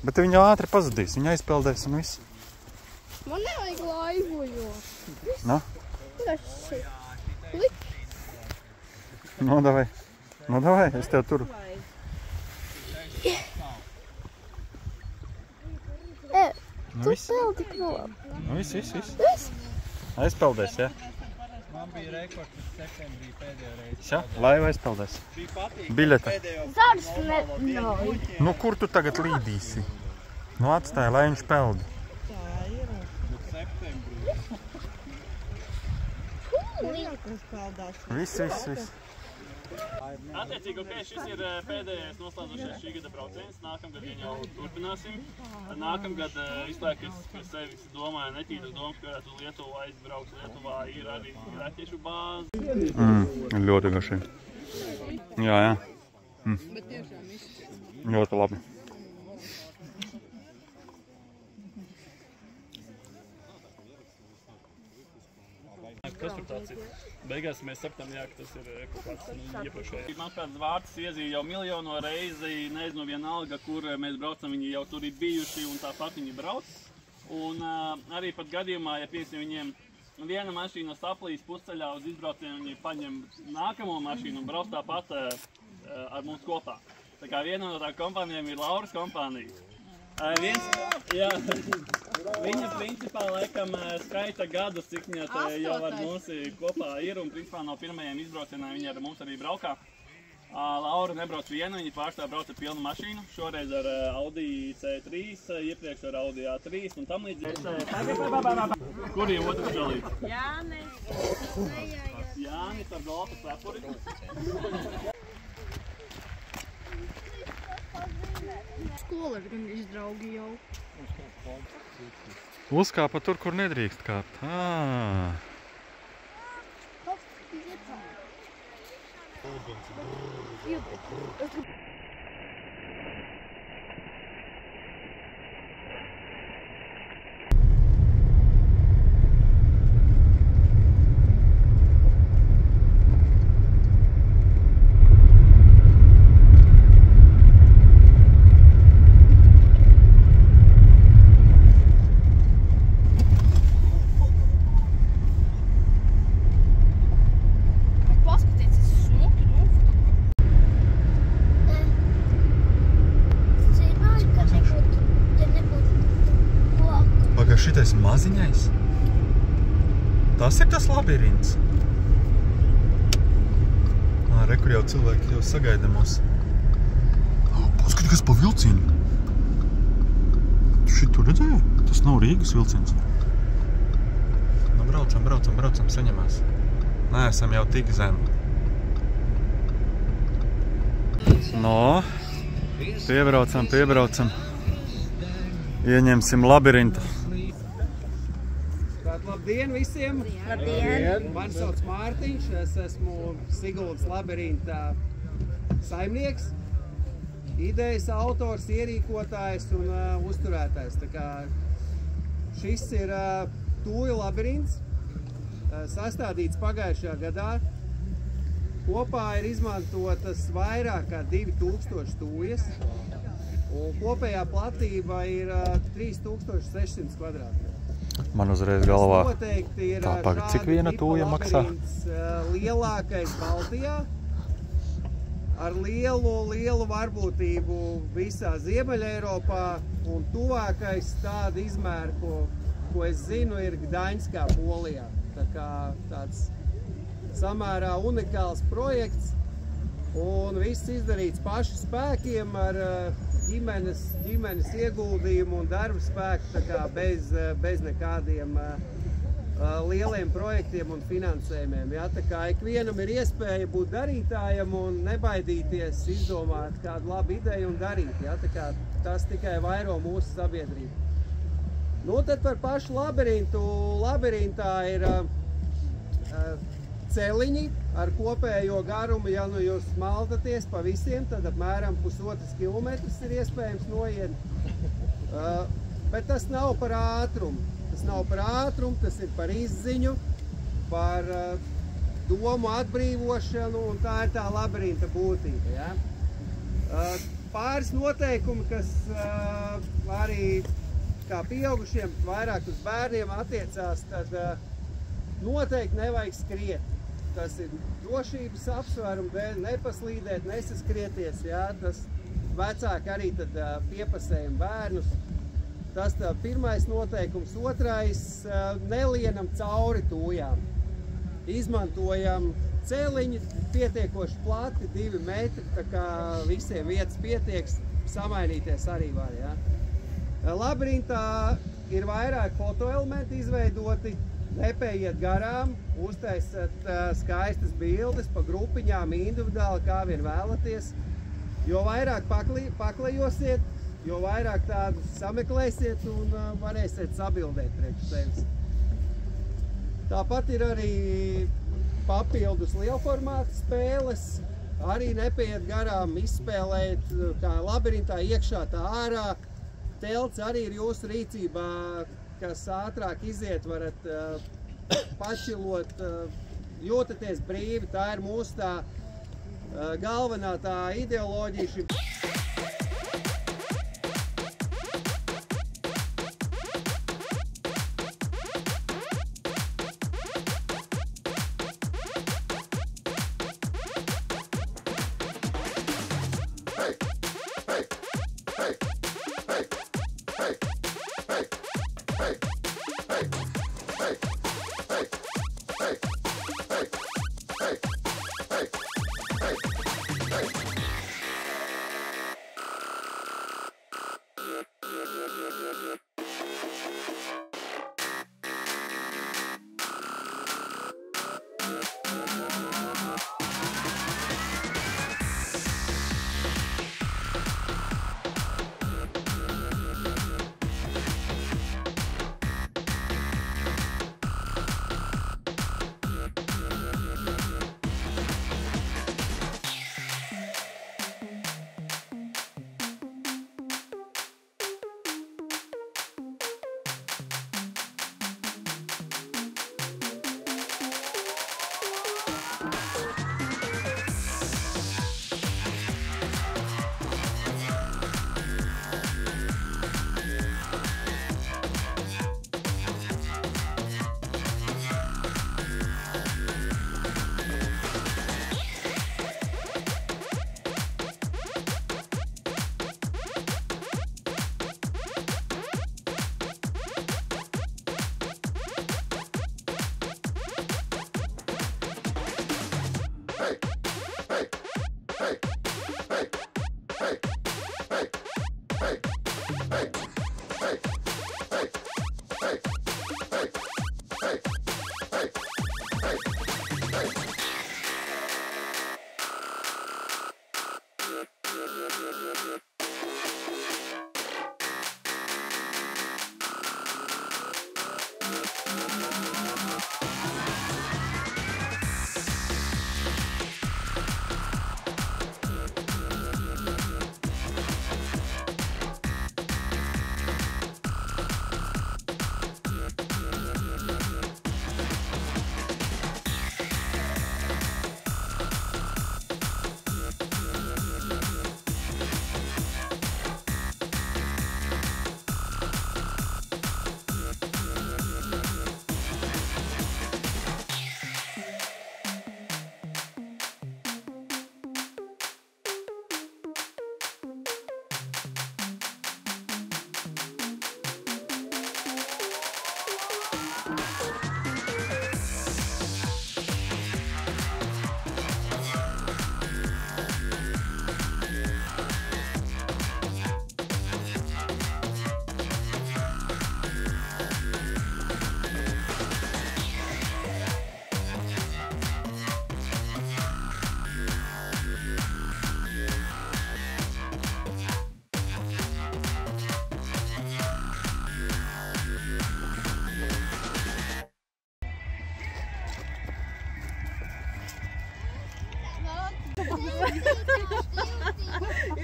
Bet viņi jau ātri pazudīs. Viņi aizpeldēs un viss. Man nevajag laivu, jo. No? No, davai. No, davai, es tev turu. Tu peldi prom. Nu, viss. Aizpeldēs, ja? Man bija rekords septembrī pēdējo reizi. Jā, laiva aizpeldēs. Biļete. Zars neļauj. Nu, kur tu tagad līdīsi? Nu, atstāja, lai viņš peldi. Tā ir. Septembrī. Viss. Attiecīgi, ok, šis ir pēdējais noslēdzošais šī gada brauciens. Nākamgad vien jau turpināsim. Nākamgad izslēgas pie sevis domāju netīras domas, ka varētu uz Lietuvu aizbraukt. Lietuvā ir arī raķešu bāze. Ļoti garšīgi. Jā. Ļoti labi. Kas tur tāds? iemācīt. Beigās mēs sapratām, jā, ka tas ir kaut kāds iepriekšējais. Manuprāt, Vārtas iezīja jau miljonu reizi, nezinu vienalga, kur mēs braucam, viņi jau tur ir bijuši un tāpat viņi brauc. Un arī pat gadījumā, ja piemēram viņiem viena mašīna saplīs pusceļā uz izbraucienu, viņi paņem nākamo mašīnu un brauc tāpat ar mums kopā. Tā kā viena no tā kompānijām ir Lauras kompānija. Viņa principā laikam skaita gadus, cik viņa jau ar mums kopā ir un principā no pirmajiem izbraucienām viņa ar mums arī braukā. Laura nebrauc viena, viņa pārstāv brauc ar pilnu mašīnu, šoreiz ar Audi C3, iepriekš ar Audi A3 un tam līdzīgi. Kur ir otrs dalīts? Jānis. Jānis ar golfa slepuri. Skola ir gan izdraugi jau. Uzkāpa tur, kur nedrīkst kāpt. Šitais maziņais? Tas ir tas labirints. Re, kur jau cilvēki jau sagaida mūs. Paskati, kas pa vilcienu. Šitu redzēja? Tas nav Rīgas vilciens. Nu, braucam, saņemās. Nē, esam jau tik zem. No, piebraucam. Ieņemsim labirintu. Labdien visiem! Labdien! Mani sauc Mārtiņš, es esmu Siguldas labirinta saimnieks, idejas autors, ierīkotājs un uzturētājs. Tā kā šis ir tūju labirints, sastādīts pagājušajā gadā. Kopā ir izmantotas vairāk kā 2000 tūjas, un kopējā platība ir 3600 kvadrātmetri. Man uzreiz galvā tā pagad, cik viena tūja maksā? Lielākais Baltijā, ar lielu varbūtību visā Ziemeļa Eiropā, un tuvākais tāda izmēra, ko es zinu, ir Gdaņskā, Polijā. Tā kā tāds samērā unikāls projekts, un viss izdarīts pašu spēkiem ar ģimenes ieguldījumu un darba spēku, tā kā bez nekādiem lieliem projektiem un finansējumiem. Ja? Tā kā ikvienam ir iespēja būt darītājam un nebaidīties izdomāt kādu labu ideju un darīt. Ja? Tā kā tas tikai vairo mūsu sabiedrību. Nu, tad par pašu labirintu. Labirintā ir celiņi ar kopējo garumu, ja nu jūs maldaties pa visiem, tad apmēram 1,5 kilometrs ir iespējams noiet. Bet tas nav par ātrumu. Tas ir par izziņu, par domu atbrīvošanu, un tā ir tā labirinta būtība. Ja? Pāris noteikumi, kas arī kā pieaugušiem, vairāk uz bērniem attiecās, tad noteikti nevajag skriet. Tas ir drošības apsvērumu dēļ, nepaslīdēt, nesaskrieties, jā, tas vecāki arī tad piepasējam bērnus. Tas tā pirmais noteikums. Otrais, nelienam cauri tūjām. Izmantojam celiņi, pietiekoši plati, 2 metri, tā kā visiem vietas pietieks, samainīties arī var, jā. Labirintā ir vairāk fotoelementi izveidoti. Nepējiet garām, uztaisiet skaistas bildes pa grupiņām individuāli, kā vien vēlaties. Jo vairāk paklejosiet, jo vairāk tādus sameklēsiet un varēsiet sabildēt priekš sevis. Tāpat ir arī papildus lielformāta spēles. Arī nepējiet garām, izspēlēt kā labirintā iekšā, tā ārā. Telts arī ir jūsu rīcībā, kas ātrāk iziet, varat pačilot, jūtaties brīvi, tā ir mūsu tā galvenā tā ideoloģija.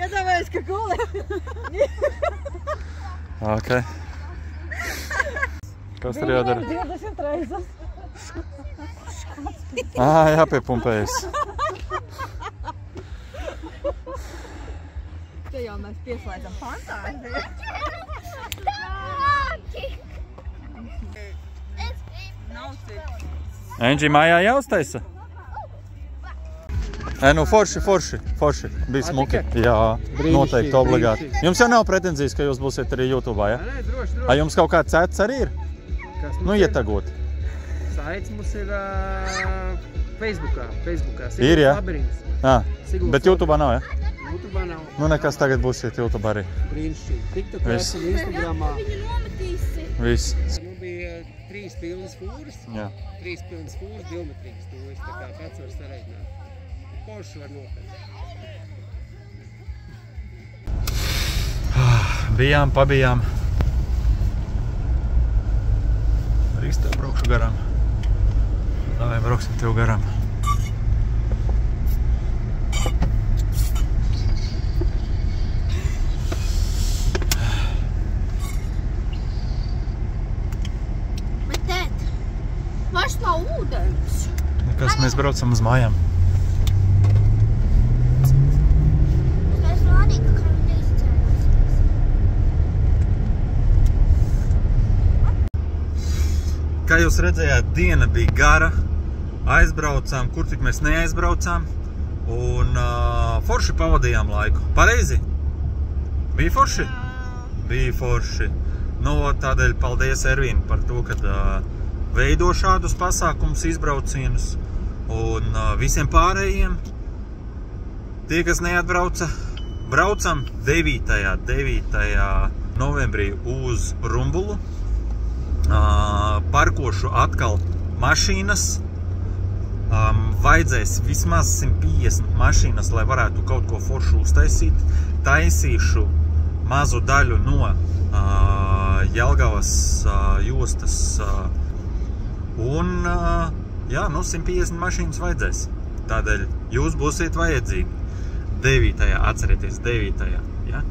Iedomājies, ka guli. Ok. Kas tur jādara? 20 reizes. Jāpiepumpējas. Te jau mēs pieslēdzam fantāziju. Enģi mājā jāuztaisa? Nu forši. Bija smuki. Jā, noteikti obligāti. Jums jau nav pretenzijas, ka jūs būsiet arī YouTube'ā, ja? Nē, droši. A jums kaut kāds cets arī ir? Nu, ietagot. Saits mums ir Facebookā. Ir, ja? Labirints. Bet YouTube'ā nav, ja? YouTube'ā nav. Nu, nekas tagad būsiet YouTube arī. Brīnišķīgi. TikTokā esam Instagramā. Viss. Nu bija 3 pilnas fūras. Jā. 3 pilnas fūras, biometrīgas. Tu viss tā kā pats var sareiķināt. Porsche var nopēt. Pabijām. Arī tev braukšu garām. Davai, brauksim tev garām. Bet, tēt, vairs nav ūdens. Nekas mēs braucam uz mājām. Es rādīju, ka viņi izcēlās. Kā jūs redzējāt, diena bija gara, aizbraucām, kur tik mēs neaizbraucām, un forši pavadījām laiku. Pareizi? Bija forši? Bija forši. Nu, tādēļ paldies, Ervīna, par to, kad veido šādus pasākumus, izbraucienus, un visiem pārējiem. Tie, kas neatbrauca, braucam 9. novembrī uz Rumbulu. Parkošu atkal mašīnas. Vajadzēs vismaz 150 mašīnas, lai varētu kaut ko foršu uztaisīt. Taisīšu mazu daļu no Jelgavas jostas. Un, jā, 150 mašīnas vajadzēs. Tādēļ jūs būsiet vajadzīgi. 9. atcerieties, 9. Ja?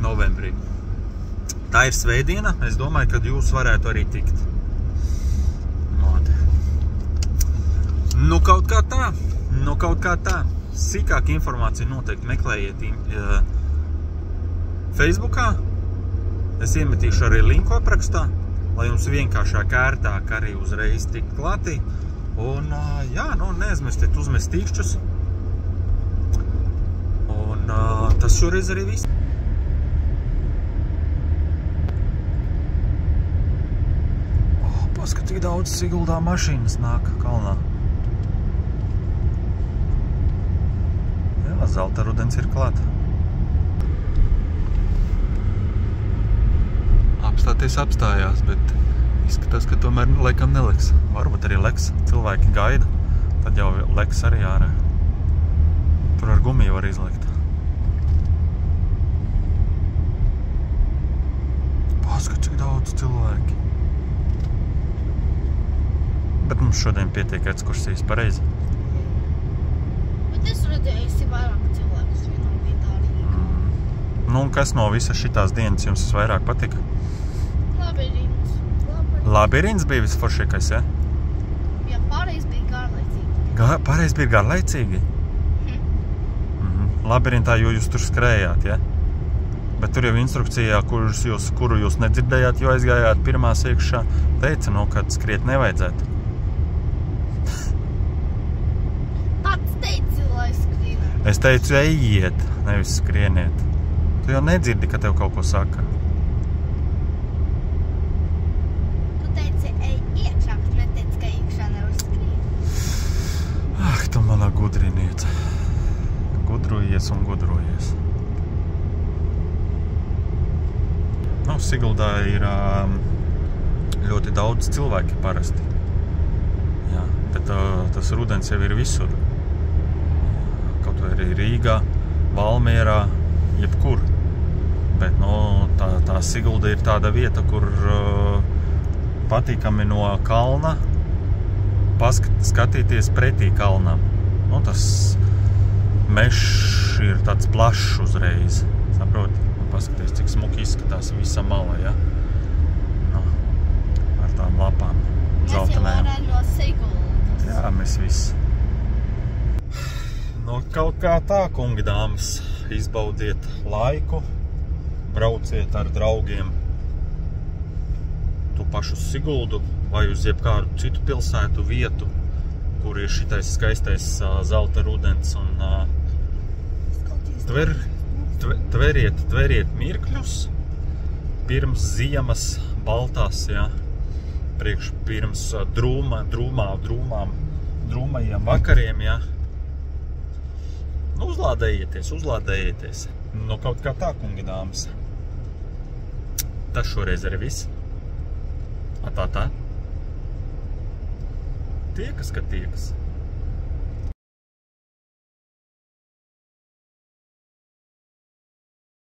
Novembrī. Tā ir svētdiena, es domāju, ka jūs varētu arī tikt. Nu, kaut kā tā. Sīkāk informāciju noteikti meklējiet Facebookā. Es iemetīšu arī linku aprakstā, lai jums vienkāršāk ērtāk arī uzreiz tikt klātī. Un, jā, nu, neaizmirstiet uzmest tīkšķus. Un tas šoreiz arī viss. Paskat, tik daudz Siguldā mašīnas nāk kalnā. Jā, zelta rudens ir klāta. Apstāties apstājās, bet izskatās, ka tomēr laikam neliks. Varbūt arī leks, cilvēki gaida, tad jau leks arī ārā. Tur ar gumiju var izlikt. Paskat, cik daudz cilvēki. Bet mums šodien pietiek ekskursijas, pareizi? Bet es redzēju vairāk cilvēkus vienam vietā Rīgā. Nu, un kas no visas šitās dienas jums vairāk patika? Labirints. Labirints bija visforšākais, ja? Jā, pārējais bija garlaicīgi. Pārējais bija garlaicīgi? Labirintā jūs tur skrējāt, ja? Bet tur jau instrukcijā, kuru jūs nedzirdējāt, jo aizgājāt pirmās iekšā, teica, nu, kad skriet nevajadzētu. Pats teici, lai skrienēt. Es teicu, ejiet, nevis skrieniet. Tu jau nedzirdi, ka tev kaut ko saka. Tu teici, ej iekšā, bet neteici, ka iekšā nevar skriet. Ah, tu manā gudriniece. Gudrojies un gudrojies. Nu, Siguldā ir ļoti daudz cilvēki parasti. Jā, bet tas rudens jau ir visur. Kaut vai arī Rīgā, Valmierā, jebkur. Bet, nu, tā Sigulda ir tāda vieta, kur patīkami no kalna skatīties pretī kalnam. Nu, tas mešs ir tāds plašs uzreiz, saproti? Paskaties, cik smuki izskatās visa mala, ja? Nu, ar tām lapām. Mēs jau varam no Siguldas. Jā, mēs visi. Nu, kaut kā tā, kungi dāmas, izbaudiet laiku, brauciet ar draugiem tu pašu Siguldu vai uz jebkādu citu pilsētu vietu, kur ir šitais skaistais zelta rudens un tveriet mirkļus pirms ziemas baltās, jā, pirms drūmajiem vakariem, jā. Nu, uzlādējieties. Nu, kaut kā tā, kungi dāmas. Tas šoreiz arī viss. Tā. Tiekas, ka tiekas.